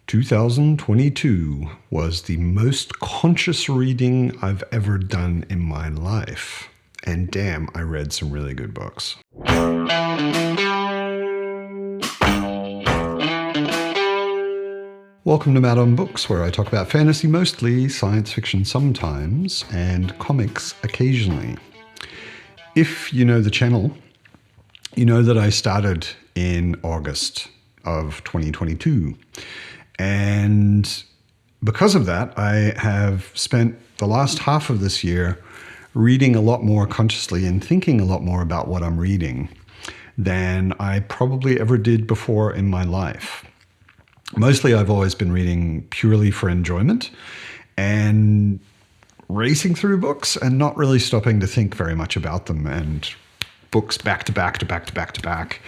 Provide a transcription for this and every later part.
2022 was the most conscious reading I've ever done in my life. And damn, I read some really good books. Welcome to Mad on Books, where I talk about fantasy mostly, science fiction sometimes, and comics occasionally. If you know the channel, you know that I started in August of 2022. And because of that, I have spent the last half of this year reading a lot more consciously and thinking a lot more about what I'm reading than I probably ever did before in my life. Mostly I've always been reading purely for enjoyment and racing through books and not really stopping to think very much about them, and books back to back to back to back to back.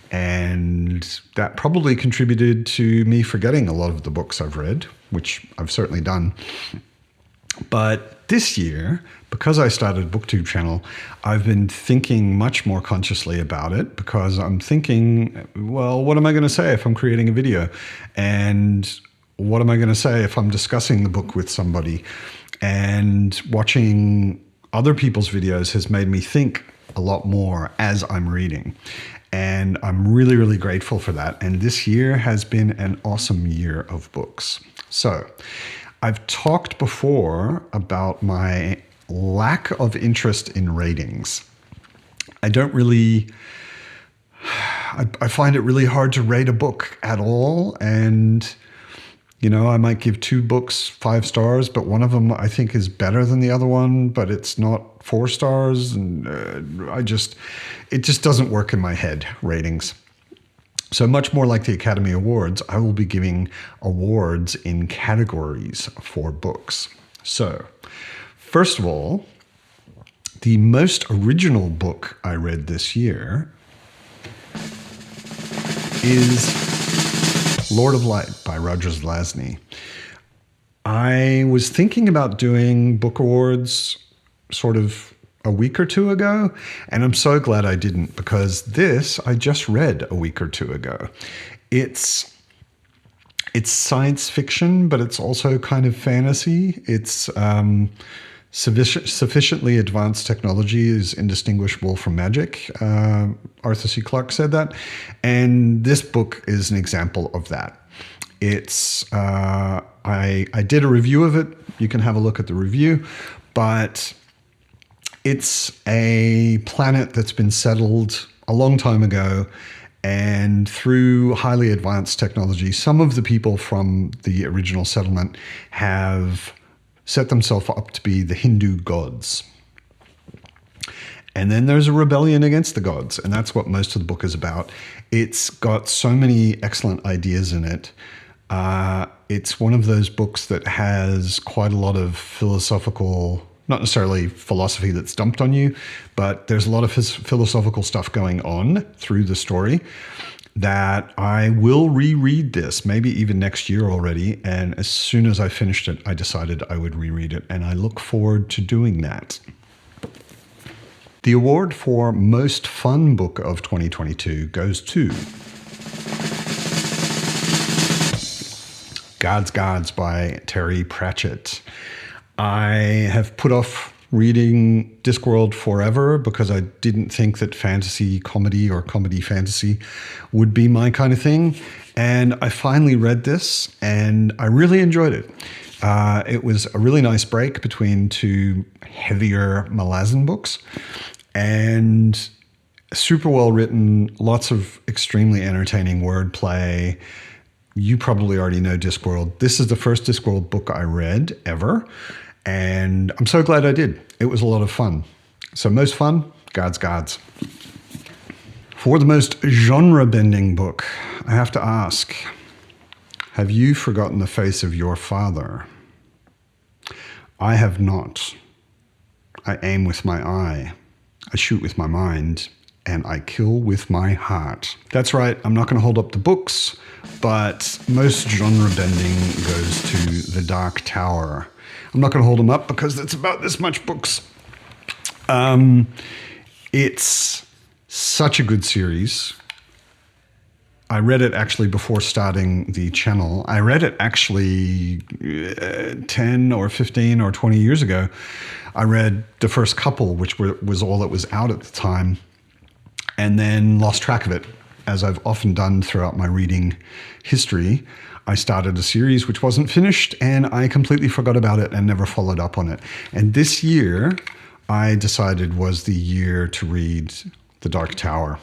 And that probably contributed to me forgetting a lot of the books I've read, which I've certainly done. But this year, because I started a BookTube channel, I've been thinking much more consciously about it, because I'm thinking, well, what am I going to say if I'm creating a video? And what am I going to say if I'm discussing the book with somebody? And watching other people's videos has made me think a lot more as I'm reading. And I'm really, really grateful for that. And this year has been an awesome year of books. So I've talked before about my lack of interest in ratings. I find it really hard to rate a book at all. And, you know, I might give two books 5 stars, but one of them I think is better than the other one, but it's not 4 stars. And it just doesn't work in my head, ratings. So much more like the Academy Awards, I will be giving awards in categories for books. So, first of all, the most original book I read this year is Lord of Light by Roger Zelazny. I was thinking about doing book awards sort of a week or two ago, and I'm so glad I didn't, because this I just read a week or two ago. It's science fiction, but it's also kind of fantasy. It's sufficiently advanced technology is indistinguishable from magic. Arthur C. Clarke said that. And this book is an example of that. It's I did a review of it. You can have a look at the review. But it's a planet that's been settled a long time ago, and through highly advanced technology, some of the people from the original settlement have set themselves up to be the Hindu gods. And then there's a rebellion against the gods, and that's what most of the book is about. It's got so many excellent ideas in it. It's one of those books that has quite a lot of philosophical, not necessarily philosophy that's dumped on you, but there's a lot of philosophical stuff going on through the story that I will reread this, maybe even next year already. And as soon as I finished it, I decided I would reread it, and I look forward to doing that. The award for most fun book of 2022 goes to Gods by Terry Pratchett. I have put off reading Discworld forever because I didn't think that fantasy comedy or comedy fantasy would be my kind of thing. And I finally read this, and I really enjoyed it. It was a really nice break between two heavier Malazan books, and super well written, lots of extremely entertaining wordplay. You probably already know Discworld. This is the first Discworld book I read ever, and I'm so glad I did. It was a lot of fun. So most fun, Gods. For the most genre-bending book, I have to ask, have you forgotten the face of your father? I have not. I aim with my eye, I shoot with my mind, and I kill with my heart. That's right, I'm not going to hold up the books, but most genre bending goes to The Dark Tower. I'm not going to hold them up because it's about this much books. It's such a good series. I read it actually before starting the channel. I read it actually 10 or 15 or 20 years ago. I read the first couple, which was all that was out at the time, and then lost track of it, as I've often done throughout my reading history. I started a series which wasn't finished, and I completely forgot about it and never followed up on it. And this year, I decided was the year to read The Dark Tower.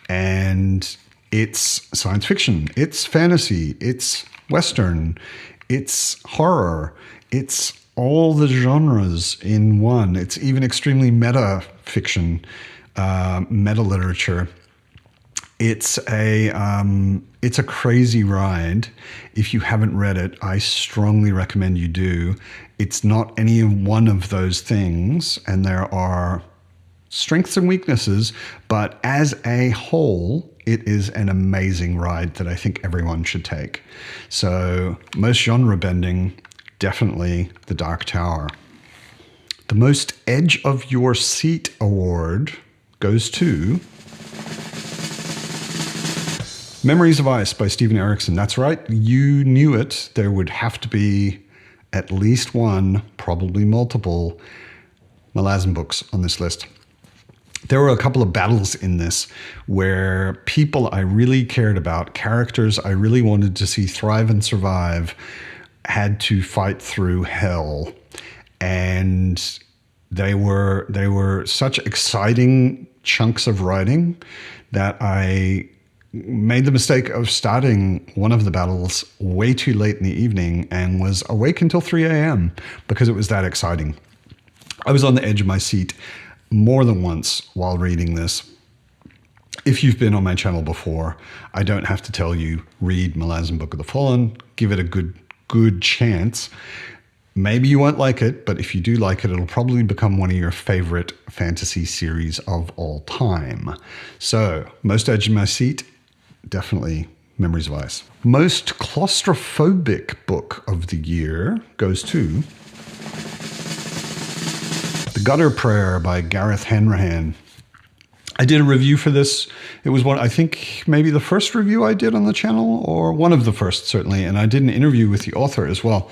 And it's science fiction, it's fantasy, it's Western, it's horror, it's all the genres in one. It's even extremely meta fiction, meta literature. It's a crazy ride. If you haven't read it, I strongly recommend you do. It's not any one of those things, and there are strengths and weaknesses, but as a whole, it is an amazing ride that I think everyone should take. So most genre bending, definitely The Dark Tower. The most edge of your seat award goes to Memories of Ice by Stephen Erickson. That's right, you knew it. There would have to be at least one, probably multiple, Malazan books on this list. There were a couple of battles in this where people I really cared about, characters I really wanted to see thrive and survive, had to fight through hell. And they were such exciting chunks of writing that I made the mistake of starting one of the battles way too late in the evening and was awake until 3 a.m. because it was that exciting. I was on the edge of my seat more than once while reading this. If you've been on my channel before, I don't have to tell you, read Malazan Book of the Fallen, give it a good chance. Maybe you won't like it, but if you do like it, it'll probably become one of your favorite fantasy series of all time. So, most edge of my seat, definitely Memories of Ice. Most claustrophobic book of the year goes to The Gutter Prayer by Gareth Hanrahan. I did a review for this. It was I think maybe the first review I did on the channel, or one of the first certainly, and I did an interview with the author as well.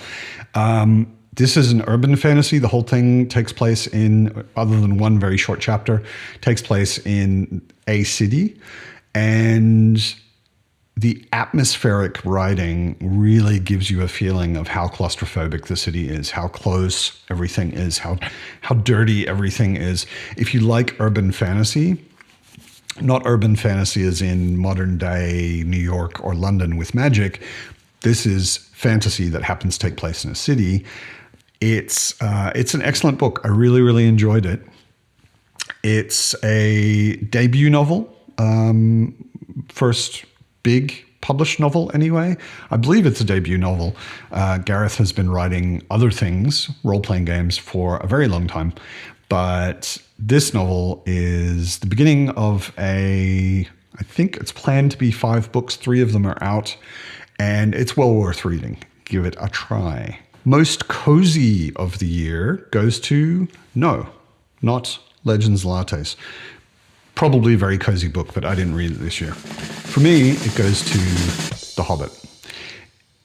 This is an urban fantasy. The whole thing takes place in, other than one very short chapter, takes place in a city, and the atmospheric writing really gives you a feeling of how claustrophobic the city is, how close everything is, how dirty everything is. If you like urban fantasy, not urban fantasy as in modern day New York or London with magic, this is fantasy that happens to take place in a city. It's an excellent book. I really, really enjoyed it. It's a debut novel, first big published novel anyway. I believe it's a debut novel. Gareth has been writing other things, role-playing games, for a very long time. But this novel is the beginning of I think it's planned to be 5 books. 3 of them are out, and it's well worth reading. Give it a try. Most cozy of the year goes to, no, not Legends Lattes. Probably a very cozy book, but I didn't read it this year. For me, it goes to The Hobbit.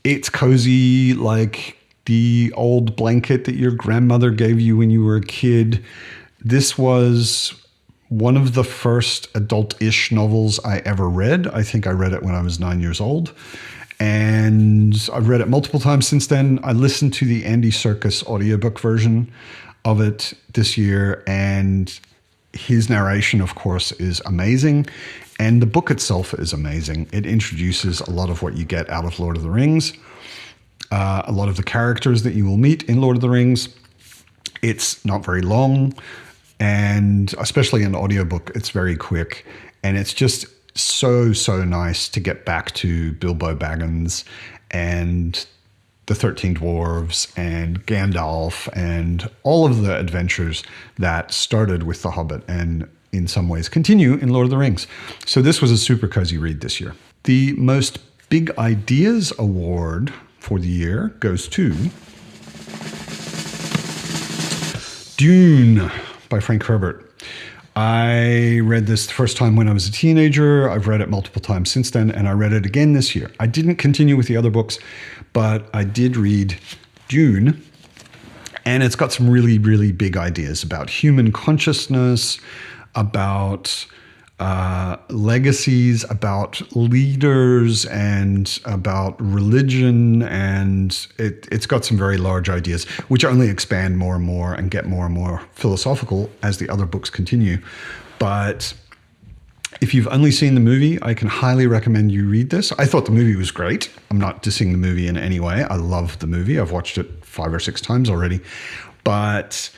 It's cozy like the old blanket that your grandmother gave you when you were a kid. This was one of the first adult-ish novels I ever read. I think I read it when I was 9 years old. And I've read it multiple times since then. I listened to the Andy Serkis audiobook version of it this year, and his narration, of course, is amazing. And the book itself is amazing. It introduces a lot of what you get out of Lord of the Rings, a lot of the characters that you will meet in Lord of the Rings. It's not very long, and especially in audiobook, it's very quick. And it's just so nice to get back to Bilbo Baggins and the 13 Dwarves and Gandalf and all of the adventures that started with The Hobbit and in some ways continue in Lord of the Rings. So this was a super cozy read this year. The most big ideas award for the year goes to Dune by Frank Herbert. I read this the first time when I was a teenager. I've read it multiple times since then, and I read it again this year. I didn't continue with the other books, but I did read Dune, and it's got some really, really big ideas about human consciousness, about legacies, about leaders, and about religion, and it's got some very large ideas, which only expand more and more and get more and more philosophical as the other books continue. But if you've only seen the movie, I can highly recommend you read this. I thought the movie was great. I'm not dissing the movie in any way. I love the movie. I've watched it 5 or 6 times already. But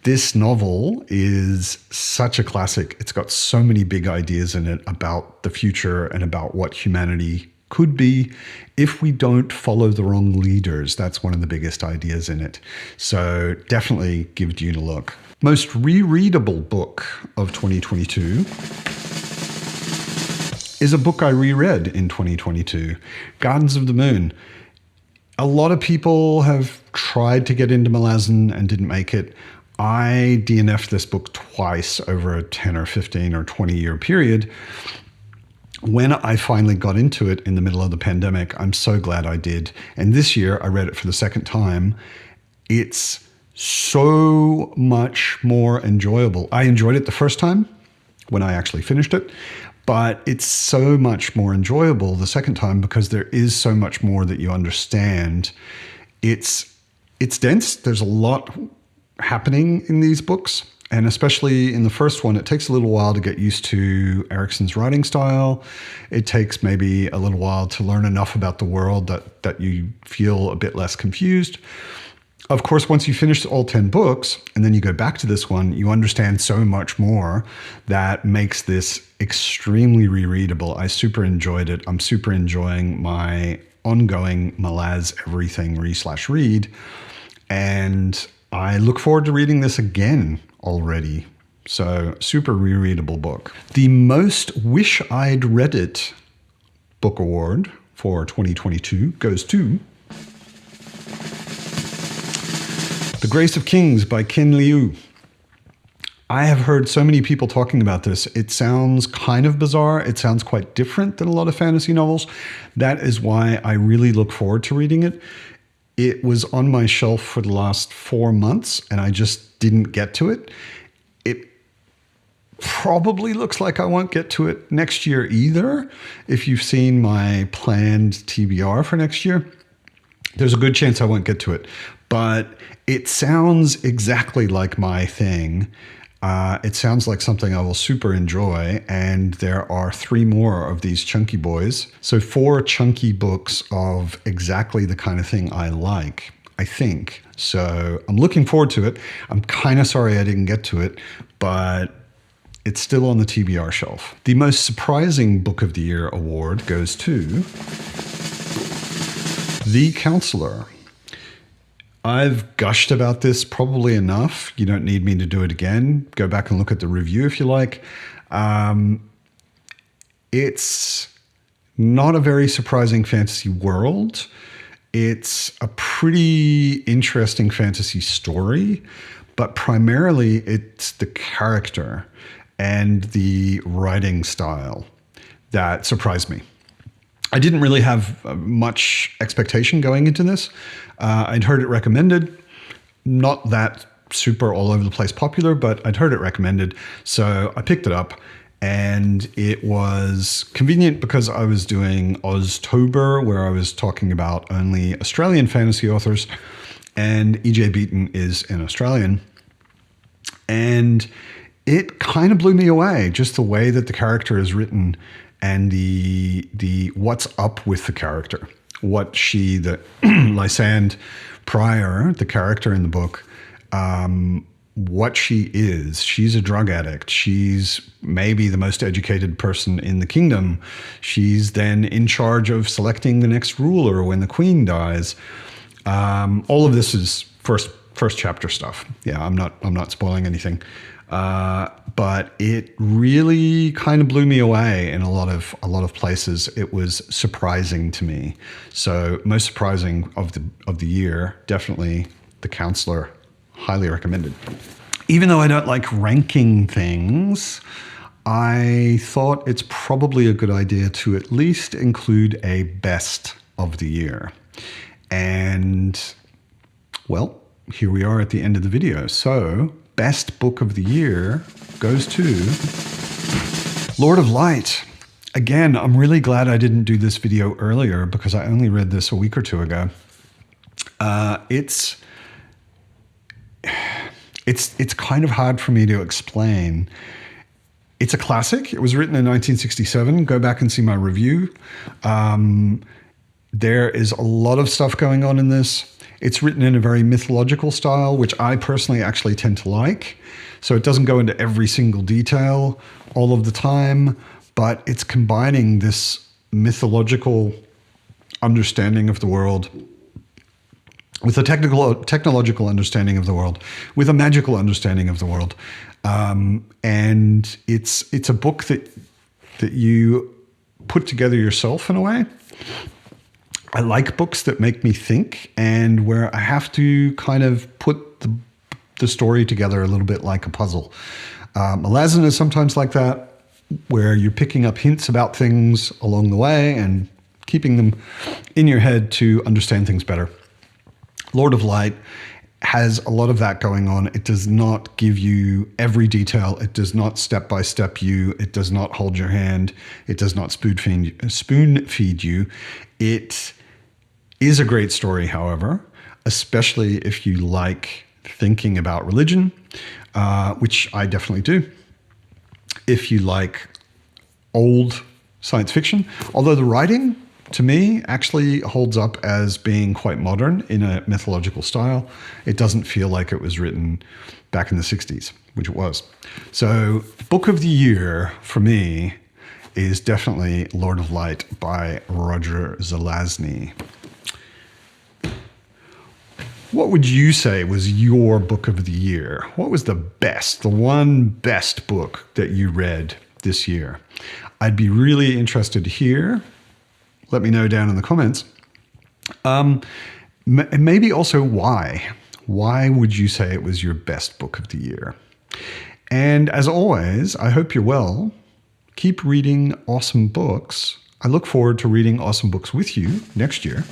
this novel is such a classic. It's got so many big ideas in it about the future and about what humanity could be if we don't follow the wrong leaders. That's one of the biggest ideas in it. So definitely give Dune a look. Most rereadable book of 2022 is a book I reread in 2022, Gardens of the Moon. A lot of people have tried to get into Malazan and didn't make it. I DNF'd this book twice over a 10 or 15 or 20 year period. When I finally got into it in the middle of the pandemic, I'm so glad I did. And this year I read it for the second time. It's so much more enjoyable. I enjoyed it the first time when I actually finished it, but it's so much more enjoyable the second time because there is so much more that you understand. It's dense. There's a lot happening in these books, and especially in the first one, it takes a little while to get used to Erikson's writing style. It takes maybe a little while to learn enough about the world that you feel a bit less confused. Of course, once you finish all 10 books and then you go back to this one, you understand so much more that makes this extremely rereadable. I super enjoyed it. I'm super enjoying my ongoing Malaz everything read, and I look forward to reading this again already. So super rereadable book. The most Wish I'd Read It book award for 2022 goes to The Grace of Kings by Ken Liu. I have heard so many people talking about this. It sounds kind of bizarre. It sounds quite different than a lot of fantasy novels. That is why I really look forward to reading it. It was on my shelf for the last 4 months and I just didn't get to it. It probably looks like I won't get to it next year either. If you've seen my planned TBR for next year, there's a good chance I won't get to it. But it sounds exactly like my thing. It sounds like something I will super enjoy, and there are 3 more of these chunky boys. So 4 chunky books of exactly the kind of thing I like, I think. So I'm looking forward to it. I'm kind of sorry I didn't get to it, but it's still on the TBR shelf. The most surprising book of the year award goes to The Counselor. I've gushed about this probably enough. You don't need me to do it again. Go back and look at the review if you like. It's not a very surprising fantasy world. It's a pretty interesting fantasy story, but primarily it's the character and the writing style that surprised me. I didn't really have much expectation going into this. I'd heard it recommended, not that super all over the place popular, but I'd heard it recommended. So I picked it up, and it was convenient because I was doing Oztober, where I was talking about only Australian fantasy authors, and E.J. Beaton is an Australian. And it kind of blew me away, just the way that the character is written and the what's up with the character. What she, the Lysand Pryor, the character in the book, what she is. She's a drug addict. She's maybe the most educated person in the kingdom. She's then in charge of selecting the next ruler when the queen dies. All of this is first chapter stuff. Yeah, I'm not spoiling anything. But it really kind of blew me away in a lot of places. It was surprising to me. So most surprising of the year, definitely The Counselor, highly recommended. Even though I don't like ranking things, I thought it's probably a good idea to at least include a best of the year. And, well, here we are at the end of the video. So, best book of the year goes to Lord of Light. Again, I'm really glad I didn't do this video earlier because I only read this a week or two ago. It's kind of hard for me to explain. It's a classic. It was written in 1967. Go back and see my review. There is a lot of stuff going on in this. It's written in a very mythological style, which I personally actually tend to like. So it doesn't go into every single detail all of the time, but it's combining this mythological understanding of the world with a technological understanding of the world, with a magical understanding of the world. And it's a book that you put together yourself in a way. I like books that make me think and where I have to kind of put the story together a little bit like a puzzle. Malazan is sometimes like that, where you're picking up hints about things along the way and keeping them in your head to understand things better. Lord of Light has a lot of that going on. It does not give you every detail. It does not step-by-step you. It does not hold your hand. It does not spoon feed you. It is a great story, however, especially if you like thinking about religion, which I definitely do. If you like old science fiction, although the writing, to me, actually holds up as being quite modern in a mythological style. It doesn't feel like it was written back in the 60s, which it was. So, book of the year for me is definitely Lord of Light by Roger Zelazny. What would you say was your book of the year? What was the one best book that you read this year? I'd be really interested to hear. Let me know down in the comments. Maybe also why. Why would you say it was your best book of the year? And as always, I hope you're well. Keep reading awesome books. I look forward to reading awesome books with you next year.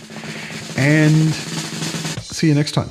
And see you next time.